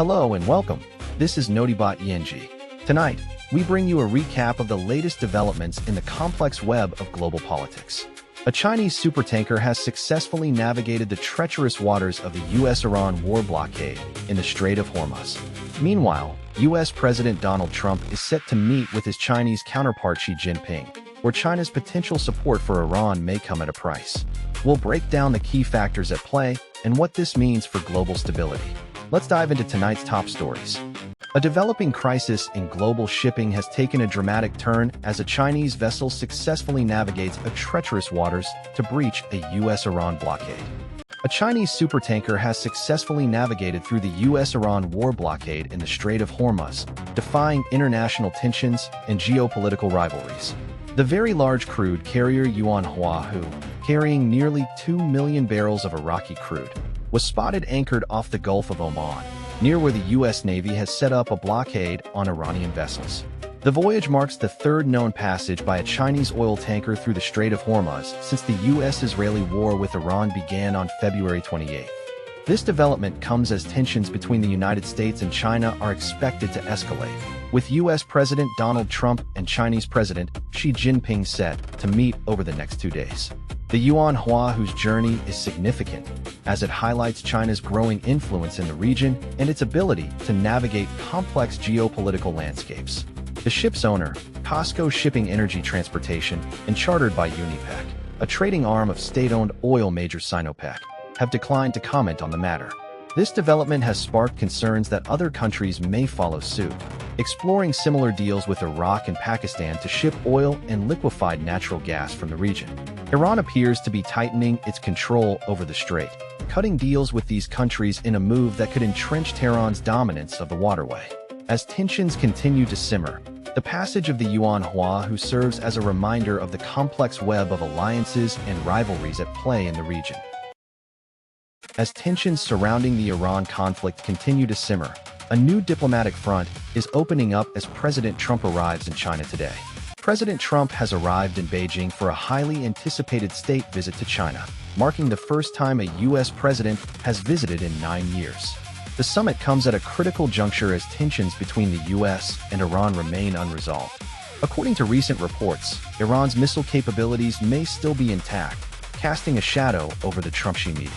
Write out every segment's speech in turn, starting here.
Hello and welcome. This is Notibot ENG. Tonight, we bring you a recap of the latest developments in the complex web of global politics. A Chinese supertanker has successfully navigated the treacherous waters of the U.S.-Iran war blockade in the Strait of Hormuz. Meanwhile, U.S. President Donald Trump is set to meet with his Chinese counterpart Xi Jinping, where China's potential support for Iran may come at a price. We'll break down the key factors at play and what this means for global stability. Let's dive into tonight's top stories. A developing crisis in global shipping has taken a dramatic turn as a Chinese vessel successfully navigates a treacherous waters to breach a U.S.-Iran blockade. A Chinese supertanker has successfully navigated through the U.S.-Iran war blockade in the Strait of Hormuz, defying international tensions and geopolitical rivalries. The very large crude carrier Hormuz, carrying nearly 2 million barrels of Iraqi crude, was spotted anchored off the Gulf of Oman, near where the U.S. Navy has set up a blockade on Iranian vessels. The voyage marks the third known passage by a Chinese oil tanker through the Strait of Hormuz since the U.S.-Israeli war with Iran began on February 28. This development comes as tensions between the United States and China are expected to escalate, with U.S. President Donald Trump and Chinese President Xi Jinping set to meet over the next 2 days. The Hormuz's journey is significant, as it highlights China's growing influence in the region and its ability to navigate complex geopolitical landscapes. The ship's owner, COSCO Shipping Energy Transportation, and chartered by Unipec, a trading arm of state-owned oil major Sinopec, have declined to comment on the matter. This development has sparked concerns that other countries may follow suit, exploring similar deals with Iraq and Pakistan to ship oil and liquefied natural gas from the region. Iran appears to be tightening its control over the strait, cutting deals with these countries in a move that could entrench Tehran's dominance of the waterway. As tensions continue to simmer, the passage of the Hormuz serves as a reminder of the complex web of alliances and rivalries at play in the region. As tensions surrounding the Iran conflict continue to simmer, a new diplomatic front is opening up as President Trump arrives in China today. President Trump has arrived in Beijing for a highly anticipated state visit to China, marking the first time a U.S. president has visited in 9 years. The summit comes at a critical juncture as tensions between the U.S. and Iran remain unresolved. According to recent reports, Iran's missile capabilities may still be intact, casting a shadow over the Trump-Xi meeting.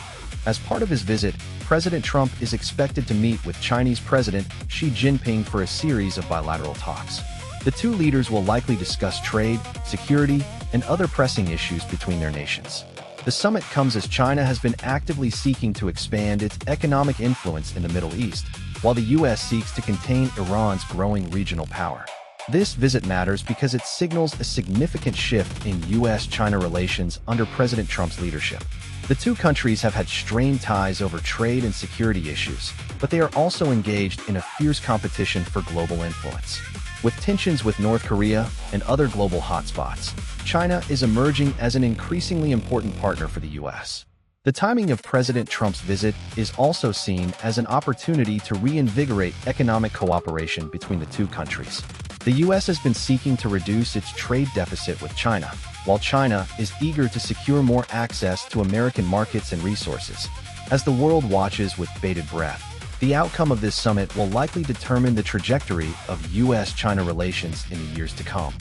As part of his visit, President Trump is expected to meet with Chinese President Xi Jinping for a series of bilateral talks. The two leaders will likely discuss trade, security, and other pressing issues between their nations. The summit comes as China has been actively seeking to expand its economic influence in the Middle East, while the U.S. seeks to contain Iran's growing regional power. This visit matters because it signals a significant shift in U.S.-China relations under President Trump's leadership. The two countries have had strained ties over trade and security issues, but they are also engaged in a fierce competition for global influence. With tensions with North Korea and other global hotspots, China is emerging as an increasingly important partner for the U.S. The timing of President Trump's visit is also seen as an opportunity to reinvigorate economic cooperation between the two countries. The U.S. has been seeking to reduce its trade deficit with China, while China is eager to secure more access to American markets and resources. As the world watches with bated breath, the outcome of this summit will likely determine the trajectory of U.S.-China relations in the years to come.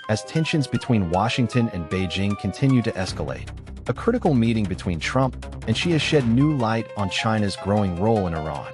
As tensions between Washington and Beijing continue to escalate, a critical meeting between Trump and Xi has shed new light on China's growing role in Iran.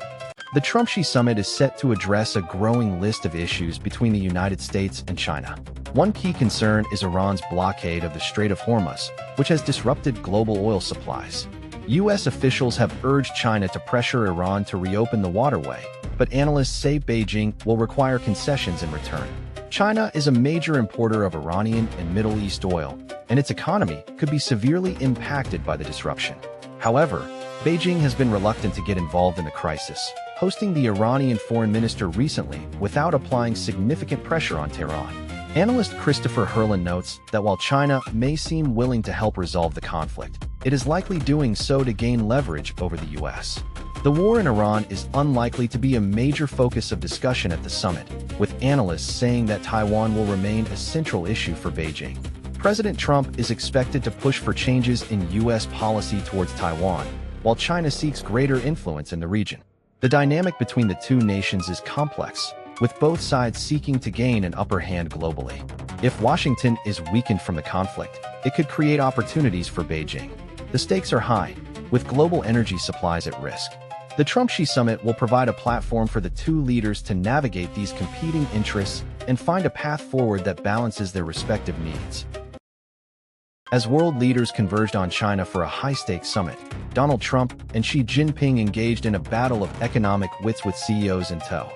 The Trump-Xi summit is set to address a growing list of issues between the United States and China. One key concern is Iran's blockade of the Strait of Hormuz, which has disrupted global oil supplies. U.S. officials have urged China to pressure Iran to reopen the waterway, but analysts say Beijing will require concessions in return. China is a major importer of Iranian and Middle East oil, and its economy could be severely impacted by the disruption. However, Beijing has been reluctant to get involved in the crisis, hosting the Iranian foreign minister recently without applying significant pressure on Tehran. Analyst Christopher Herlin notes that while China may seem willing to help resolve the conflict, it is likely doing so to gain leverage over the U.S. The war in Iran is unlikely to be a major focus of discussion at the summit, with analysts saying that Taiwan will remain a central issue for Beijing. President Trump is expected to push for changes in U.S. policy towards Taiwan, while China seeks greater influence in the region. The dynamic between the two nations is complex, with both sides seeking to gain an upper hand globally. If Washington is weakened from the conflict, it could create opportunities for Beijing. The stakes are high, with global energy supplies at risk. The Trump-Xi summit will provide a platform for the two leaders to navigate these competing interests and find a path forward that balances their respective needs. As world leaders converged on China for a high-stakes summit, Donald Trump and Xi Jinping engaged in a battle of economic wits with CEOs in tow.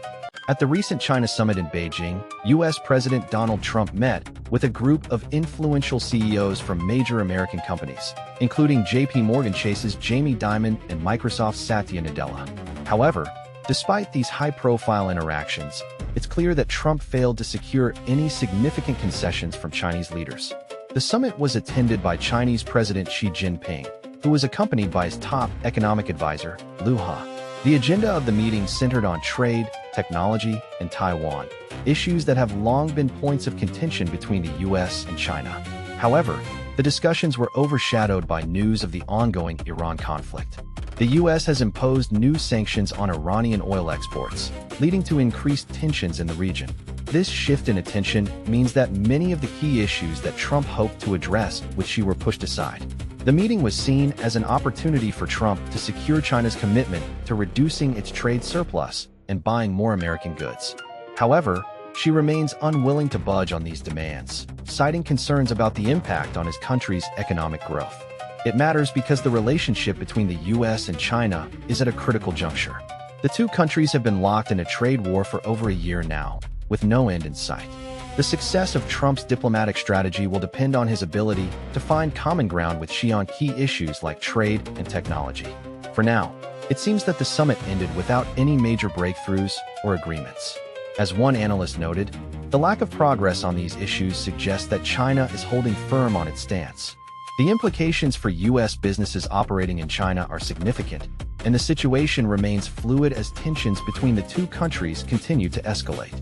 At the recent China summit in Beijing, U.S. President Donald Trump met with a group of influential CEOs from major American companies, including J.P. Morgan Chase's Jamie Dimon and Microsoft's Satya Nadella. However, despite these high-profile interactions, it's clear that Trump failed to secure any significant concessions from Chinese leaders. The summit was attended by Chinese President Xi Jinping, who was accompanied by his top economic advisor, Liu He. The agenda of the meeting centered on trade, technology, and Taiwan, issues that have long been points of contention between the U.S. and China. However, the discussions were overshadowed by news of the ongoing Iran conflict. The U.S. has imposed new sanctions on Iranian oil exports, leading to increased tensions in the region. This shift in attention means that many of the key issues that Trump hoped to address with Xi were pushed aside. The meeting was seen as an opportunity for Trump to secure China's commitment to reducing its trade surplus and buying more American goods. However, Xi remains unwilling to budge on these demands, citing concerns about the impact on his country's economic growth. It matters because the relationship between the U.S. and China is at a critical juncture. The two countries have been locked in a trade war for over a year now, with no end in sight. The success of Trump's diplomatic strategy will depend on his ability to find common ground with Xi on key issues like trade and technology. For now, it seems that the summit ended without any major breakthroughs or agreements. As one analyst noted, the lack of progress on these issues suggests that China is holding firm on its stance. The implications for U.S. businesses operating in China are significant, and the situation remains fluid as tensions between the two countries continue to escalate.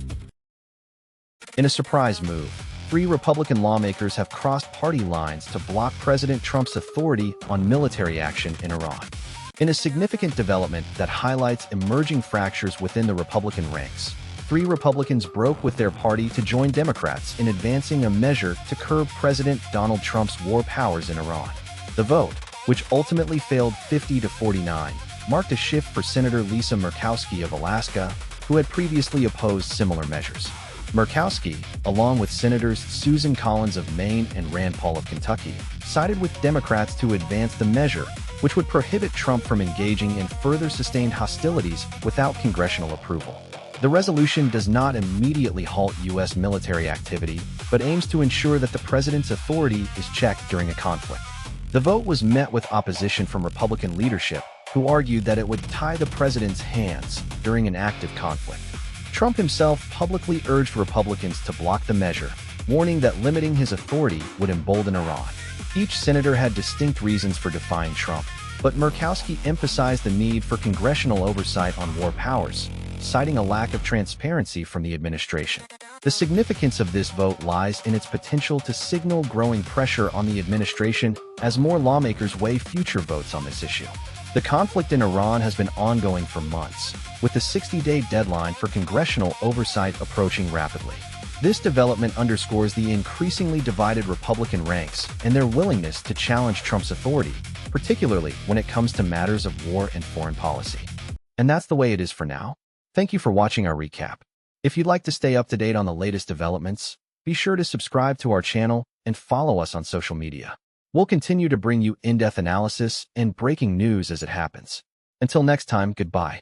In a surprise move, 3 Republican lawmakers have crossed party lines to block President Trump's authority on military action in Iran. In a significant development that highlights emerging fractures within the Republican ranks, 3 Republicans broke with their party to join Democrats in advancing a measure to curb President Donald Trump's war powers in Iran. The vote, which ultimately failed 50-49, marked a shift for Senator Lisa Murkowski of Alaska, who had previously opposed similar measures. Murkowski, along with Senators Susan Collins of Maine and Rand Paul of Kentucky, sided with Democrats to advance the measure, which would prohibit Trump from engaging in further sustained hostilities without congressional approval. The resolution does not immediately halt U.S. military activity, but aims to ensure that the president's authority is checked during a conflict. The vote was met with opposition from Republican leadership, who argued that it would tie the president's hands during an active conflict. Trump himself publicly urged Republicans to block the measure, warning that limiting his authority would embolden Iran. Each senator had distinct reasons for defying Trump, but Murkowski emphasized the need for congressional oversight on war powers, citing a lack of transparency from the administration. The significance of this vote lies in its potential to signal growing pressure on the administration as more lawmakers weigh future votes on this issue. The conflict in Iran has been ongoing for months, with the 60-day deadline for congressional oversight approaching rapidly. This development underscores the increasingly divided Republican ranks and their willingness to challenge Trump's authority, particularly when it comes to matters of war and foreign policy. And that's the way it is for now. Thank you for watching our recap. If you'd like to stay up to date on the latest developments, be sure to subscribe to our channel and follow us on social media. We'll continue to bring you in-depth analysis and breaking news as it happens. Until next time, goodbye.